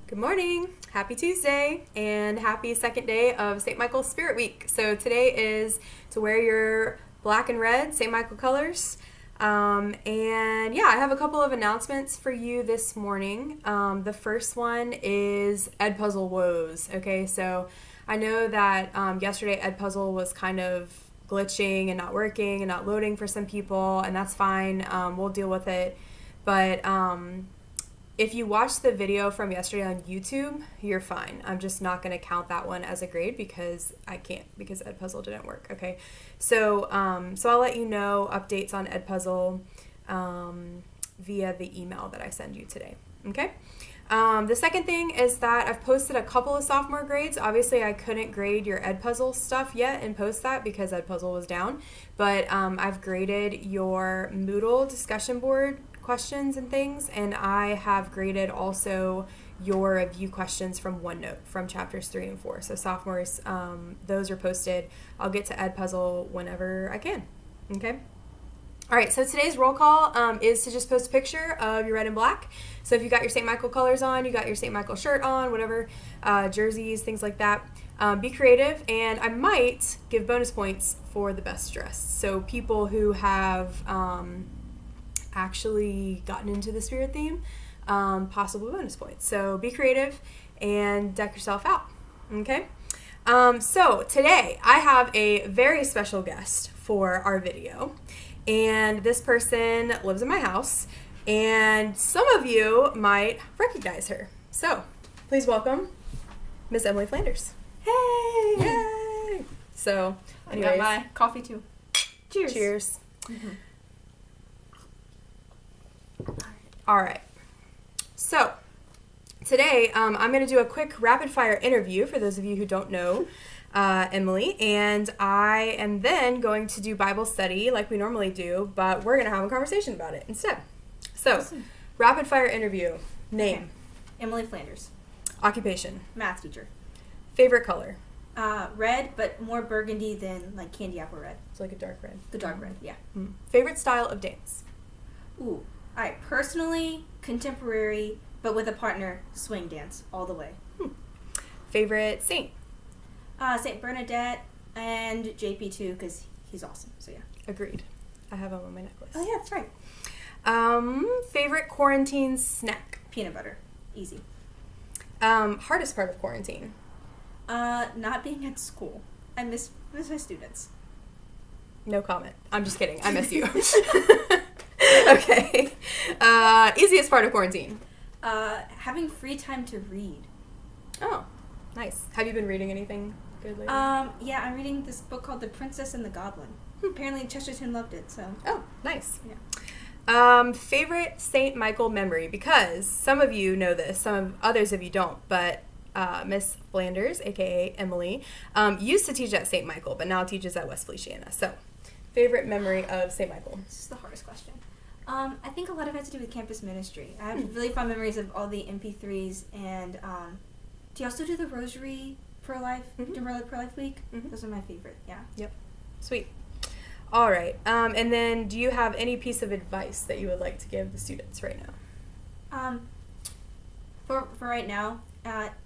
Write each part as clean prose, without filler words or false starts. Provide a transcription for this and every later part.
Good morning. Happy Tuesday and happy second day of St. Michael's Spirit Week. So today is to wear your black and red St. Michael colors. I have a couple of announcements for you this morning. The first one is Edpuzzle woes. Okay, so I know that yesterday Edpuzzle was kind of glitching and not working and not loading for some people, and that's fine. We'll deal with it. But if you watch the video from yesterday on YouTube, you're fine. I'm just not going to count that one as a grade because I can't, because Edpuzzle didn't work, okay? So I'll let you know updates on Edpuzzle via the email that I send you today, okay? The second thing is that I've posted a couple of sophomore grades. Obviously, I couldn't grade your Edpuzzle stuff yet and post that because Edpuzzle was down, but I've graded your Moodle discussion board questions and things, and I have graded also your review questions from OneNote from chapters 3 and 4. So sophomores, those are posted. I'll get to Edpuzzle whenever I can. Okay. All right, so today's roll call is to just post a picture of your red and black. So if you got your St. Michael colors on, you got your St. Michael shirt on, whatever, jerseys, things like that, be creative. And I might give bonus points for the best dressed. So people who have actually gotten into the spirit theme, possible bonus points. So be creative and deck yourself out, okay? So today I have a very special guest for our video, and this person lives in my house, and some of you might recognize her. So please welcome Miss Emily Flanders. Hey! Yay! So anyways, I got my coffee too. Cheers. Cheers. Mm-hmm. All right. So today I'm going to do a quick rapid fire interview for those of you who don't know Emily, and I am then going to do Bible study like we normally do, but we're going to have a conversation about it instead. So, Awesome. Rapid fire interview. Name. Okay. Emily Flanders. Occupation. Math teacher. Favorite color. Red, but more burgundy than like candy apple red. It's like a dark red. The dark red, yeah. Favorite style of dance. Ooh. Alright, personally, contemporary, but with a partner, swing dance, all the way. Favorite saint. St. Bernadette and JP too, because he's awesome, so yeah. Agreed. I have him on my necklace. Oh yeah, that's right. Favorite quarantine snack. Peanut butter. Easy. Hardest part of quarantine. Not being at school. I miss my students. No comment. I'm just kidding. I miss you. Okay. Easiest part of quarantine. Having free time to read. Oh, nice. Have you been reading anything good lately? Yeah, I'm reading this book called The Princess and the Goblin. Apparently Chesterton loved it, so. Oh, nice. Yeah. Favorite St. Michael memory, because some of you know this, some of others of you don't, but Miss Flanders, aka Emily, used to teach at St. Michael, but now teaches at West Feliciana. So, favorite memory of St. Michael? This is the hardest question. I think a lot of it has to do with campus ministry. I have really fond memories of all the MP3s, and do you also do the Rosary Pro Life, Pro Life Week? Mm-hmm. Those are my favorite, yeah. Yep. Sweet. All right. And then do you have any piece of advice that you would like to give the students right now? For right now,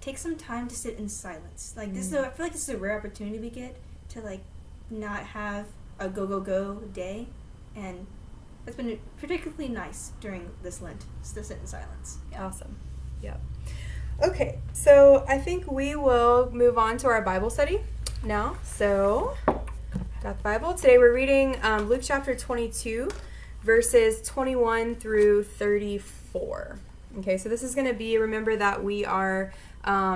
take some time to sit in silence. Like this is I feel like this is a rare opportunity we get to like not have a go day, and it's been particularly nice during this Lent to sit in silence. Yeah. Awesome. Yep. Okay, so I think we will move on to our Bible study now. So, got the Bible. Today we're reading Luke chapter 22, verses 21 through 34. Okay, so this is going to be, remember that we are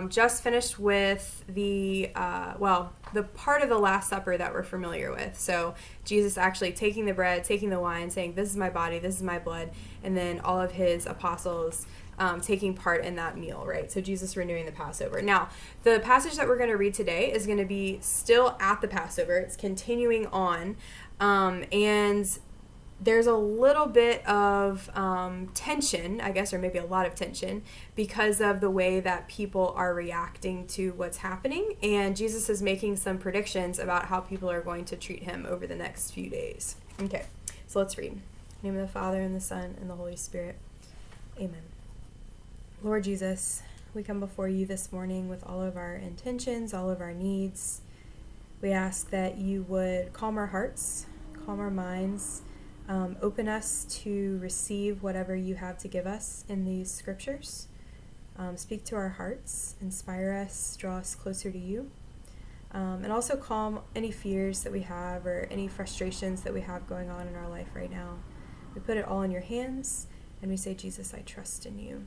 just finished with the part of the Last Supper that we're familiar with. So Jesus actually taking the bread, taking the wine, saying, "This is my body, this is my blood," and then all of his apostles taking part in that meal, right? So Jesus renewing the Passover. Now, the passage that we're going to read today is going to be still at the Passover. It's continuing on, and there's a little bit of tension, I guess, or maybe a lot of tension, because of the way that people are reacting to what's happening. And Jesus is making some predictions about how people are going to treat him over the next few days. Okay, so let's read. In the name of the Father, and the Son, and the Holy Spirit. Amen. Lord Jesus, we come before you this morning with all of our intentions, all of our needs. We ask that you would calm our hearts, calm our minds, open us to receive whatever you have to give us in these scriptures. Speak to our hearts, inspire us, draw us closer to you, and also calm any fears that we have or any frustrations that we have going on in our life right now. We put it all in your hands, and we say, Jesus, I trust in you.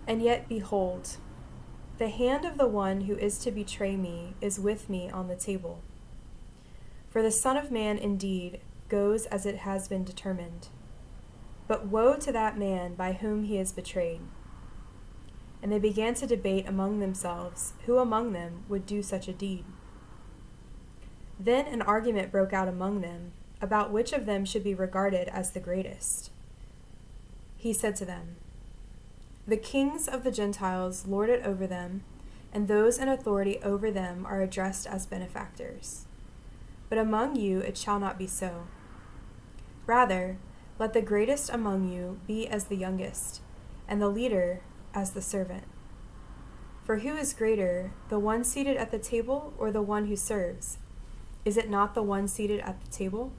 And yet, behold, the hand of the one who is to betray me is with me on the table. For the Son of Man indeed goes as it has been determined. But woe to that man by whom he is betrayed. And they began to debate among themselves who among them would do such a deed. Then an argument broke out among them about which of them should be regarded as the greatest. He said to them, the kings of the Gentiles lord it over them, and those in authority over them are addressed as benefactors. But among you it shall not be so. Rather, let the greatest among you be as the youngest, and the leader as the servant. For who is greater, the one seated at the table or the one who serves? Is it not the one seated at the table?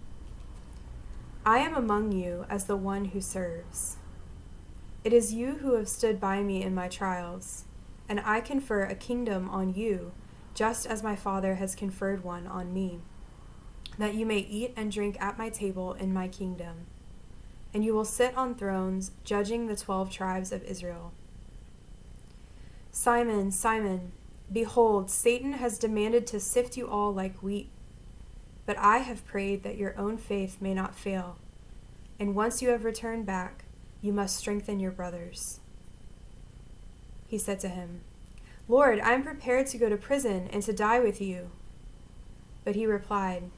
I am among you as the one who serves. It is you who have stood by me in my trials, and I confer a kingdom on you, just as my Father has conferred one on me, that you may eat and drink at my table in my kingdom. And you will sit on thrones, judging the 12 tribes of Israel. Simon, Simon, behold, Satan has demanded to sift you all like wheat. But I have prayed that your own faith may not fail. And once you have returned back, you must strengthen your brothers. He said to him, Lord, I am prepared to go to prison and to die with you. But he replied,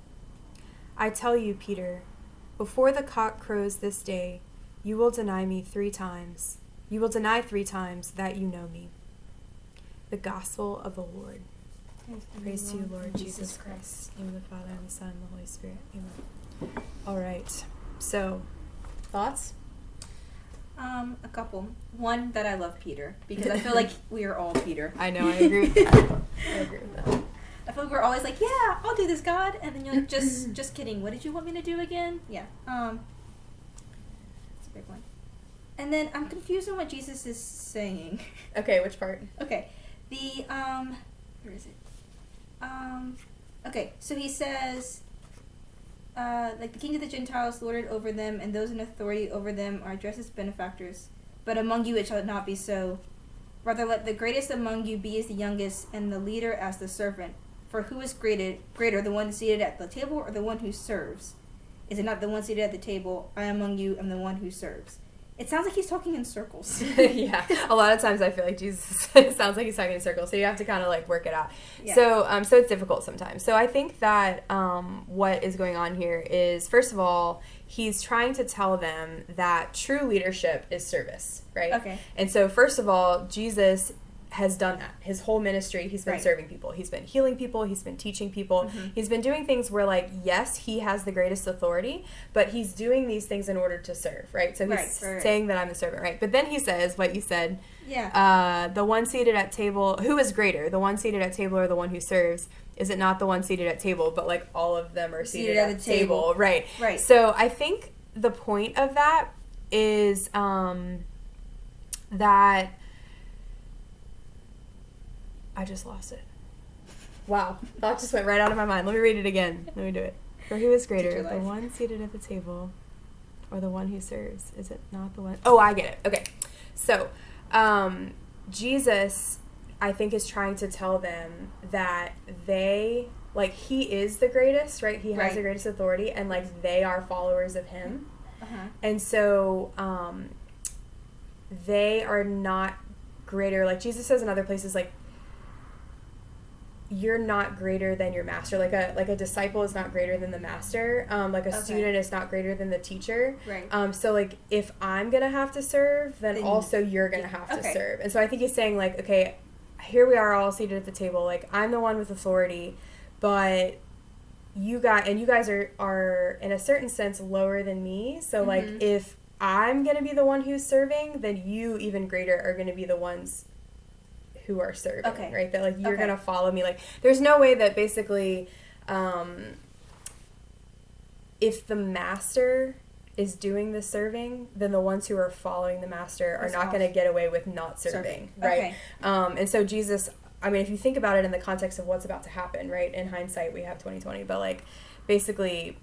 I tell you, Peter, before the cock crows this day, you will deny me 3 times. You will deny 3 times that you know me. The Gospel of the Lord. Praise to you, Lord Jesus Christ. In the name of the Father, and the Son, and the Holy Spirit. Amen. All right. So, thoughts? A couple. One, that I love Peter, because I feel like we are all Peter. I know, I agree with that. I agree with that. I feel like we're always like, yeah, I'll do this, God, and then you're like, just kidding. What did you want me to do again? Yeah. It's a big one. And then I'm confused on what Jesus is saying. Okay, which part? Okay. Where is it? Okay, so he says, like the king of the Gentiles lorded over them, and those in authority over them are addressed as benefactors. But among you it shall not be so. Rather, let the greatest among you be as the youngest, and the leader as the servant. For who is greater, the one seated at the table or the one who serves? Is it not the one seated at the table? I among you am the one who serves. It sounds like he's talking in circles. Yeah. A lot of times I feel like Jesus sounds like he's talking in circles, so you have to kind of like work it out. Yeah. So it's difficult sometimes. So I think that what is going on here is, first of all, he's trying to tell them that true leadership is service, right? Okay. And so first of all, Jesus has done that. His whole ministry, he's been serving people. He's been healing people. He's been teaching people. Mm-hmm. He's been doing things where, like, yes, he has the greatest authority, but he's doing these things in order to serve, right? So he's saying that I'm the servant, right? But then he says what you said. Yeah. The one seated at table, who is greater? The one seated at table or the one who serves? Is it not the one seated at table, but, like, all of them are seated at the table. Right. Right. So I think the point of that is that... I just lost it. Wow. That just went right out of my mind. Let me read it again. Let me do it. For who is greater, the one seated at the table or the one who serves? Is it not the one? Oh, I get it. Okay. So, Jesus, I think, is trying to tell them that they, like, he is the greatest, right? He has the greatest authority, and, like, they are followers of him. Uh-huh. And so, they are not greater. Like, Jesus says in other places, like, you're not greater than your master. Like a disciple is not greater than the master. Like a student is not greater than the teacher. Right. So like if I'm gonna have to serve, then also you're gonna have to serve. And so I think he's saying like, okay, here we are all seated at the table. Like I'm the one with authority, but you guys are in a certain sense lower than me. So like if I'm going to be the one who's serving, then you even greater are going to be the ones who are serving, right? That like you're going to follow me. Like there's no way that basically if the master is doing the serving, then the ones who are following the master are not going to get away with not serving, right? And so Jesus, I mean, if you think about it in the context of what's about to happen, right? In hindsight, we have 2020, but like basically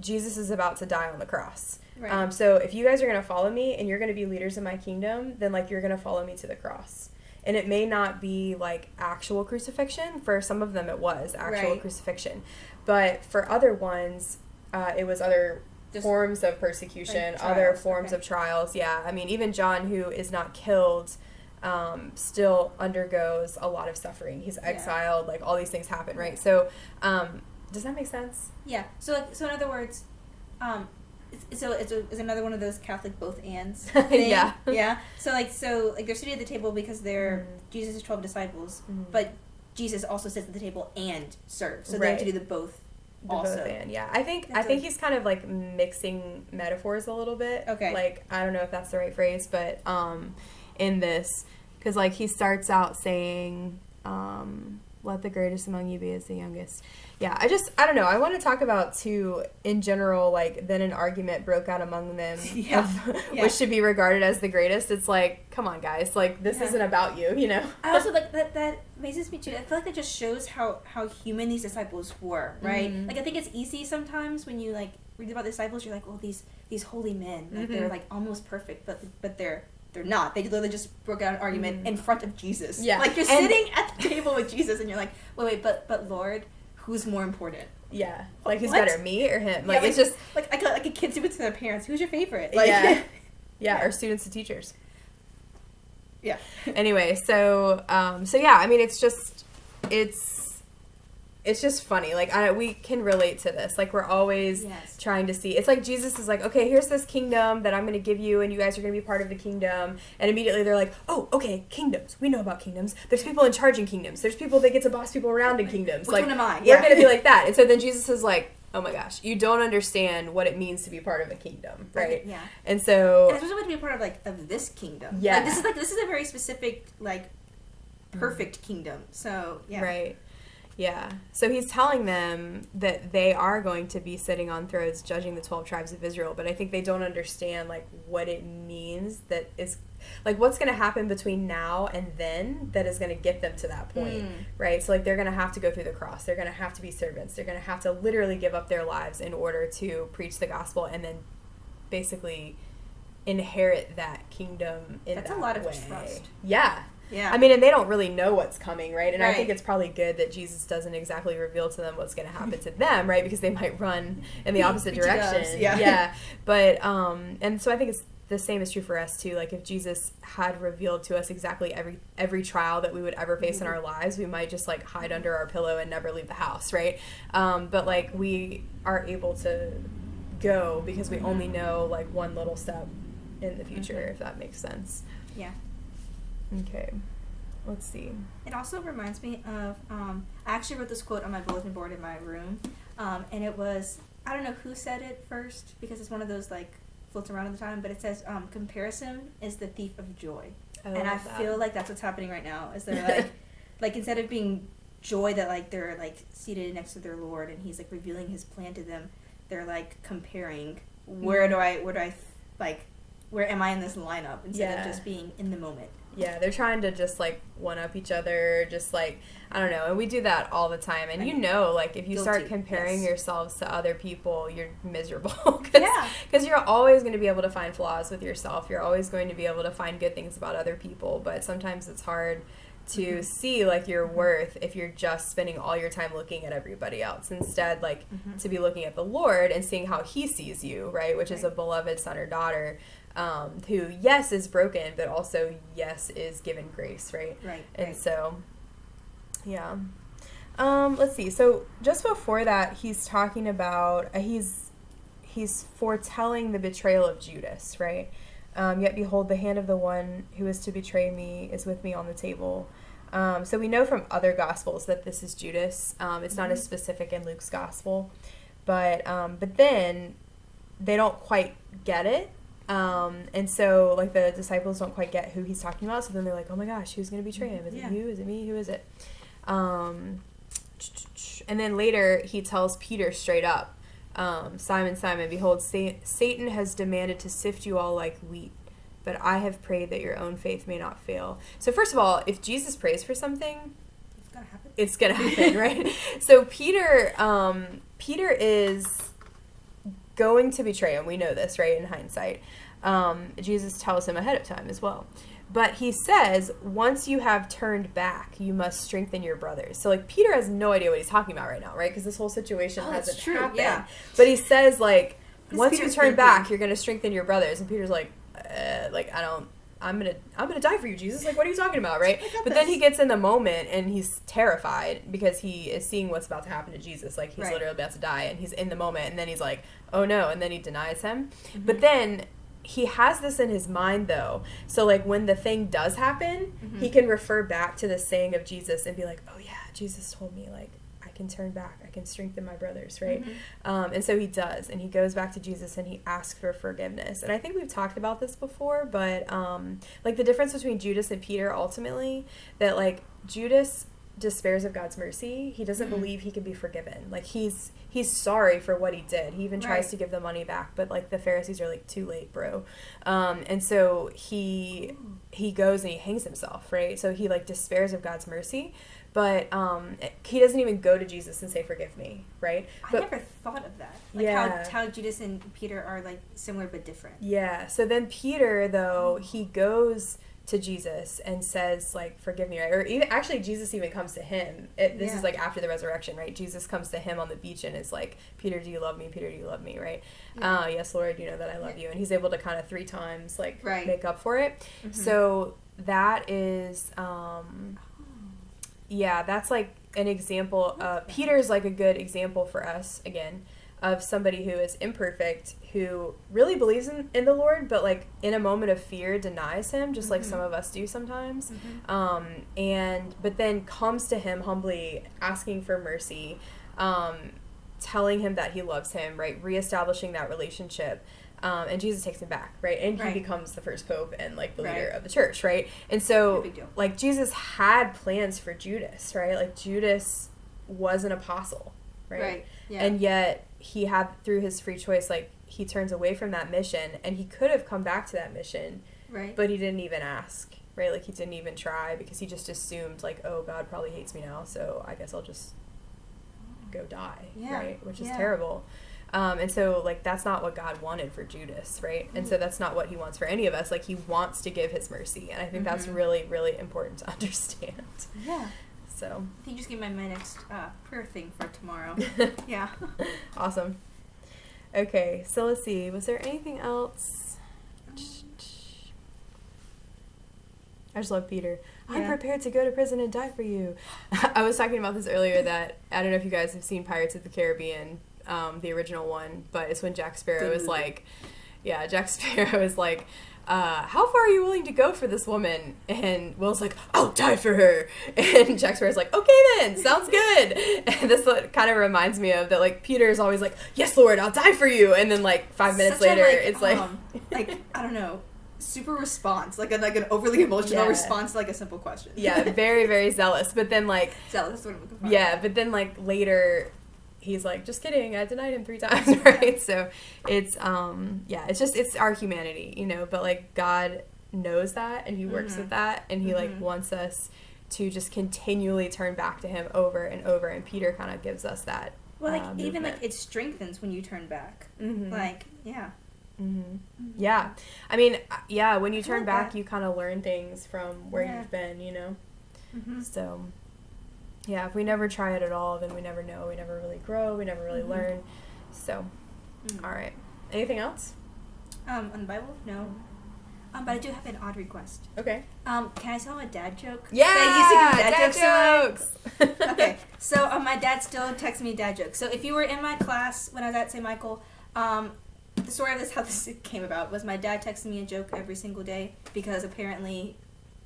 Jesus is about to die on the cross. Right. So if you guys are going to follow me and you're going to be leaders in my kingdom, then like you're going to follow me to the cross. And it may not be like actual crucifixion. For some of them it was actual crucifixion. But for other ones, it was other forms of persecution, like other forms of trials. Yeah, I mean, even John, who is not killed, still undergoes a lot of suffering. He's exiled, like all these things happen, right? So does that make sense? Yeah. So in other words, it's another one of those Catholic both ands thing. Yeah. So they're sitting at the table because they're Jesus' 12 disciples, but Jesus also sits at the table and serves. So they have to do the both. Also, both and I think he's kind of like mixing metaphors a little bit. Okay. Like I don't know if that's the right phrase, but in this, because like he starts out saying, "Let the greatest among you be as the youngest." Yeah, I don't know. I want to talk about too, in general, like then an argument broke out among them which should be regarded as the greatest. It's like, come on, guys, like this isn't about you, you know. I also like that amazes me too. I feel like that just shows how human these disciples were, right? Like I think it's easy sometimes when you like read about the disciples, you're like, oh, these holy men, like they're like almost perfect, but they're not. They literally just broke out an argument in front of Jesus. Yeah, like you're sitting at the table with Jesus, and you're like, wait, but Lord, who's more important? Yeah, like who's better, me or him? Like it's just like a kid do it to their parents. Who's your favorite? Like, or students to teachers. Yeah. Anyway, so yeah, I mean, it's just funny. Like we can relate to this. Like we're always trying to see. It's like Jesus is like, okay, here's this kingdom that I'm going to give you, and you guys are going to be part of the kingdom. And immediately they're like, oh, okay, kingdoms. We know about kingdoms. There's people in charge in kingdoms. There's people that get to boss people around in kingdoms. Which one am I? We're going to be like that. And so then Jesus is like, oh my gosh, you don't understand what it means to be part of a kingdom, right? Yeah. And so, and especially to be a part of this kingdom. Yeah. Like, this is a very specific like perfect kingdom. So yeah. Right. Yeah. So he's telling them that they are going to be sitting on thrones judging the 12 tribes of Israel, but I think they don't understand like what it means, that is like what's going to happen between now and then that is going to get them to that point, right? So like they're going to have to go through the cross. They're going to have to be servants. They're going to have to literally give up their lives in order to preach the gospel and then basically inherit that kingdom in That's that a lot of way. trust. Yeah. Yeah. I mean, and they don't really know what's coming, right? And I think it's probably good that Jesus doesn't exactly reveal to them what's going to happen to them, right? Because they might run in the opposite direction. Yeah. But, and so I think it's the same is true for us too. Like if Jesus had revealed to us exactly every trial that we would ever face in our lives, we might just like hide under our pillow and never leave the house, right? But like we are able to go because we only know like one little step in the future, if that makes sense. Yeah. Okay, let's see. It also reminds me of, I actually wrote this quote on my bulletin board in my room, and it was, I don't know who said it first, because it's one of those, like, floats around all the time, but it says, comparison is the thief of joy. And I feel like that's what's happening right now, is they're, like, instead of being joy that, like, they're, like, seated next to their Lord, and he's, like, revealing his plan to them, they're, like, comparing, where am I in this lineup, instead of just being in the moment. Yeah, they're trying to just, like, one-up each other, just, like, I don't know, and we do that all the time, and you know, like, if you start comparing yourselves to other people, you're miserable, because you're always going to be able to find flaws with yourself, you're always going to be able to find good things about other people, but sometimes it's hard to see, like, your worth if you're just spending all your time looking at everybody else, instead, like, to be looking at the Lord and seeing how he sees you, right, which is a beloved son or daughter, who, yes, is broken, but also, yes, is given grace, right? And so, yeah. Let's see. So, just before that, he's talking about, he's foretelling the betrayal of Judas, right? Yet, behold, the hand of the one who is to betray me is with me on the table. So we know from other Gospels that this is Judas. It's not as specific in Luke's Gospel. But then they don't quite get it. And so, like, the disciples don't quite get who he's talking about. So then they're like, oh my gosh, who's going to betray him? Is it you? Is it me? Who is it? And then later he tells Peter straight up, Simon, Simon, behold, Satan has demanded to sift you all like wheat, but I have prayed that your own faith may not fail. So first of all, if Jesus prays for something, it's gonna happen, right? So Peter is going to betray him. We know this, right, in hindsight. Jesus tells him ahead of time as well. But he says, once you have turned back, you must strengthen your brothers. So, like, Peter has no idea what he's talking about right now, right? Because this whole situation hasn't happened. Yeah. But he says, like, once you turn back, you're going to strengthen your brothers. And Peter's like, I'm gonna die for you, Jesus. Like, what are you talking about, right? But then he gets in the moment, and he's terrified because he is seeing what's about to happen to Jesus. Like, he's literally about to die, and he's in the moment, and then he's like, oh no, and then he denies him. Mm-hmm. But then he has this in his mind, though. So, like, when the thing does happen, he can refer back to the saying of Jesus and be like, oh yeah, Jesus told me, like, I can turn back, I can strengthen my brothers, right? And so he does, and he goes back to Jesus and he asks for forgiveness. And I think we've talked about this before, but like, the difference between Judas and Peter, ultimately, that, like, Judas despairs of God's mercy. He doesn't believe he can be forgiven. Like, he's sorry for what he did. He even tries to give the money back, but, like, the Pharisees are like, too late, bro. And so he goes and he hangs himself, right? So he, like, despairs of God's mercy. But he doesn't even go to Jesus and say, forgive me, right? I never thought of that. Like, how Judas and Peter are, like, similar but different. Yeah. So then Peter, though, he goes to Jesus and says, like, forgive me, right? Or even, actually, Jesus even comes to him. This is, like, after the resurrection, right? Jesus comes to him on the beach and is like, Peter, do you love me? Peter, do you love me, right? Yes, Lord, you know that I love you. And he's able to kind of 3 times, like, make up for it. So that is... yeah, that's, like, an example of... Peter's, like, a good example for us, again, of somebody who is imperfect, who really believes in the Lord, but, like, in a moment of fear denies him, just like some of us do sometimes. But then comes to him humbly, asking for mercy, telling him that he loves him, right? Reestablishing that relationship. And Jesus takes him back, right? And he becomes the first pope and, like, the leader of the church, right? And so, like, Jesus had plans for Judas, right? Like, Judas was an apostle, right? And yet he had, through his free choice, like, he turns away from that mission, and he could have come back to that mission, but he didn't even ask, right? Like, he didn't even try, because he just assumed, like, oh, God probably hates me now, so I guess I'll just go die, right? Which is terrible. And so, like, that's not what God wanted for Judas, right? And so that's not what he wants for any of us. Like, he wants to give his mercy, and I think that's really, really important to understand. Yeah. So. I think you just gave my next prayer thing for tomorrow. Yeah. Awesome. Okay, so let's see. Was there anything else? I just love Peter. I'm prepared to go to prison and die for you. I was talking about this earlier, that I don't know if you guys have seen Pirates of the Caribbean, the original one, but it's when Jack Sparrow is like, how far are you willing to go for this woman? And Will's like, I'll die for her. And Jack Sparrow's like, okay then, sounds good. And this kind of reminds me of that, like, Peter's always like, yes, Lord, I'll die for you. And then, like, 5 minutes later, it's like, I don't know, super response, like an overly emotional response to, like, a simple question. Yeah, very, very zealous. But then, like, zealous, what I'm looking for. Yeah, but then, like, later, he's like, just kidding, I denied him 3 times, right? So it's it's our humanity, you know, but, like, God knows that, and he works with that, and he like wants us to just continually turn back to him over and over, and Peter kind of gives us that even like it strengthens when you turn back. Like, yeah. Yeah. I mean, when you turn back, you kind of learn things from where you've been, you know? So, yeah, if we never try it at all, then we never know. We never really grow. We never really learn. So, all right. Anything else? On the Bible? No. But I do have an odd request. Okay. Can I tell a dad joke? Yeah! I used to do dad jokes! Okay. So, my dad still texts me dad jokes. So, if you were in my class when I was at St. Michael, the story of this, how this came about, was my dad texted me a joke every single day, because apparently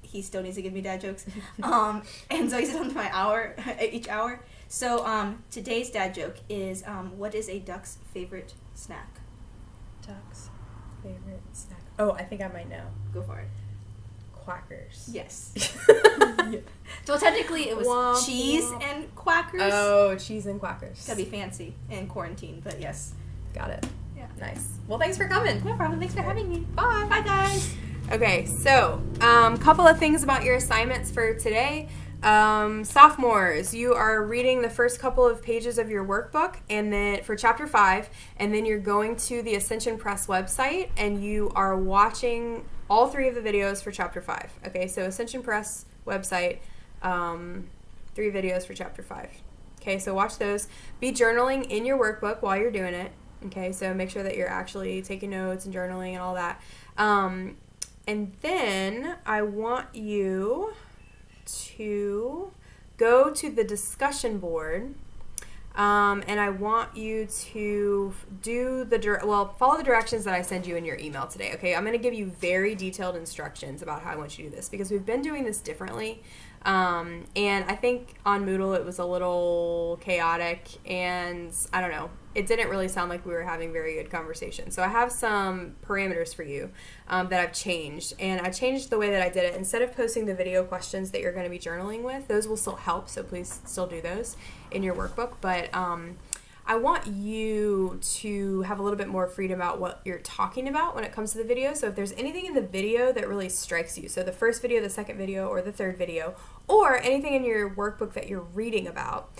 he still needs to give me dad jokes. And so he sits on my hour, each hour. So today's dad joke is, what is a duck's favorite snack? Duck's favorite snack. Oh, I think I might know. Go for it. Quackers. Yes. Yeah. So technically it was Womp cheese womp. and quackers. Oh, cheese and quackers. Gotta be fancy in quarantine, but yes. Got it. Yeah. Nice. Well, thanks for coming. No problem. Thanks for having me. Bye. Bye, guys. Okay, so couple of things about your assignments for today. Sophomores, you are reading the first couple of pages of your workbook, and then for chapter 5, and then you're going to the Ascension Press website, and you are watching all 3 of the videos for chapter 5. Okay, so Ascension Press website, 3 videos for chapter 5. Okay, so watch those. Be journaling in your workbook while you're doing it. Okay, so make sure that you're actually taking notes and journaling and all that. And then I want you to go to the discussion board, and I want you to do follow the directions that I send you in your email today. Okay, I'm going to give you very detailed instructions about how I want you to do this because we've been doing this differently. And I think on Moodle it was a little chaotic, and I don't know, it didn't really sound like we were having very good conversation. So I have some parameters for you that I've changed, and I changed the way that I did it. Instead of posting the video questions that you're going to be journaling with, those will still help, so please still do those in your workbook, but I want you to have a little bit more freedom about what you're talking about when it comes to the video. So if there's anything in the video that really strikes you, so the first video, the second video, or the third video, or anything in your workbook that you're reading about,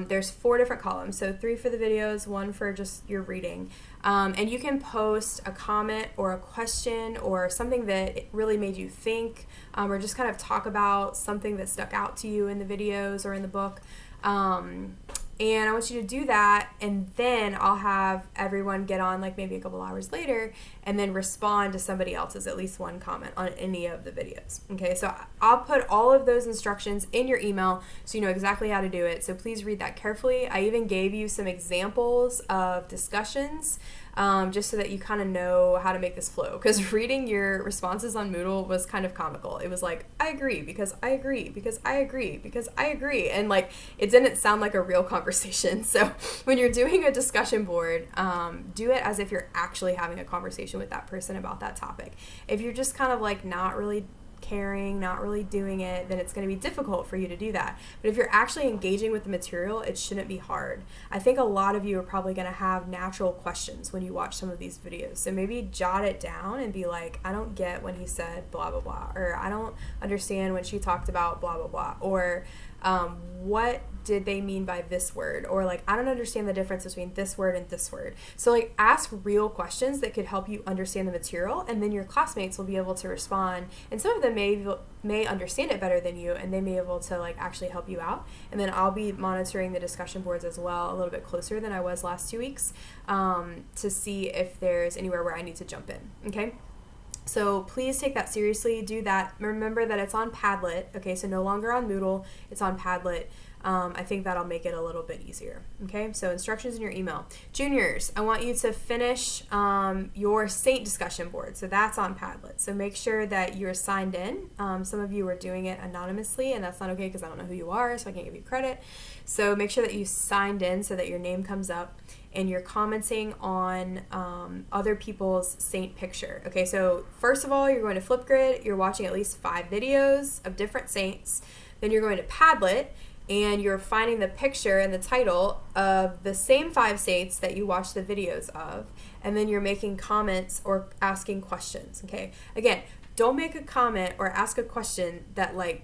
there's 4 different columns. So 3 for the videos, 1 for just your reading. And you can post a comment or a question or something that really made you think, or just kind of talk about something that stuck out to you in the videos or in the book. And I want you to do that, and then I'll have everyone get on like maybe a couple hours later and then respond to somebody else's at least one comment on any of the videos. Okay, so I'll put all of those instructions in your email so you know exactly how to do it. So please read that carefully. I even gave you some examples of discussions just so that you kind of know how to make this flow. Because reading your responses on Moodle was kind of comical. It was like, I agree, because I agree, because I agree, because I agree. And like, it didn't sound like a real conversation. So when you're doing a discussion board, do it as if you're actually having a conversation with that person about that topic. If you're just kind of like not really caring, not really doing it, then it's going to be difficult for you to do that. But if you're actually engaging with the material, it shouldn't be hard. I think a lot of you are probably going to have natural questions when you watch some of these videos. So maybe jot it down and be like, I don't get when he said blah, blah, blah, or I don't understand when she talked about blah, blah, blah, or what did they mean by this word, or like I don't understand the difference between this word and this word. So like ask real questions that could help you understand the material, and then your classmates will be able to respond, and some of them may understand it better than you, and they may be able to like actually help you out. And then I'll be monitoring the discussion boards as well a little bit closer than I was last 2 weeks to see if there's anywhere where I need to jump in. Okay, so please take that seriously. Do that. Remember that it's on Padlet. Okay, so no longer on Moodle. It's on Padlet. I think that'll make it a little bit easier. Okay, so instructions in your email. Juniors, I want you to finish your Saint discussion board. So that's on Padlet. So make sure that you're signed in. Some of you are doing it anonymously, and that's not okay because I don't know who you are, so I can't give you credit. So make sure that you signed in so that your name comes up, and you're commenting on other people's Saint picture. Okay, so first of all, you're going to Flipgrid. You're watching at least 5 videos of different saints. Then you're going to Padlet, and you're finding the picture and the title of the same 5 saints that you watched the videos of, and then you're making comments or asking questions. Okay, again, don't make a comment or ask a question that like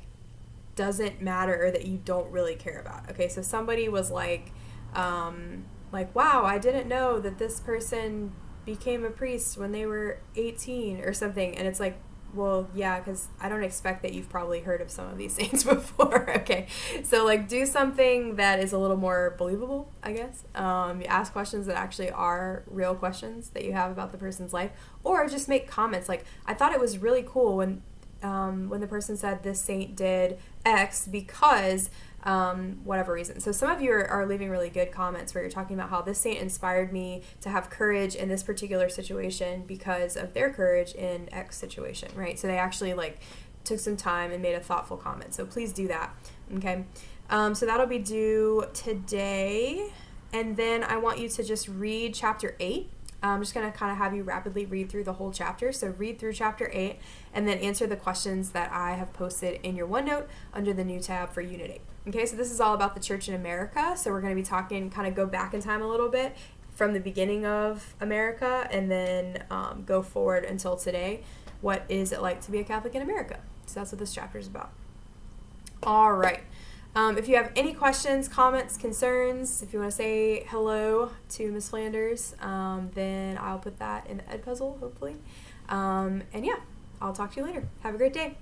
doesn't matter or that you don't really care about. Okay, so somebody was like, wow, I didn't know that this person became a priest when they were 18 or something, and it's like, well, yeah, because I don't expect that you've probably heard of some of these saints before. Okay, so like do something that is a little more believable, I guess. Ask questions that actually are real questions that you have about the person's life, or just make comments like, I thought it was really cool when the person said this saint did X because whatever reason. So some of you are leaving really good comments where you're talking about how this saint inspired me to have courage in this particular situation because of their courage in X situation, right? So they actually like took some time and made a thoughtful comment. So please do that. Okay. So that'll be due today. And then I want you to just read chapter 8. I'm just going to kind of have you rapidly read through the whole chapter. So read through chapter 8 and then answer the questions that I have posted in your OneNote under the new tab for Unit 8. Okay, so this is all about the church in America. So we're going to be talking, kind of go back in time a little bit from the beginning of America and then go forward until today. What is it like to be a Catholic in America? So that's what this chapter is about. All right. If you have any questions, comments, concerns, if you want to say hello to Miss Flanders, then I'll put that in the Ed puzzle, hopefully. And yeah, I'll talk to you later. Have a great day.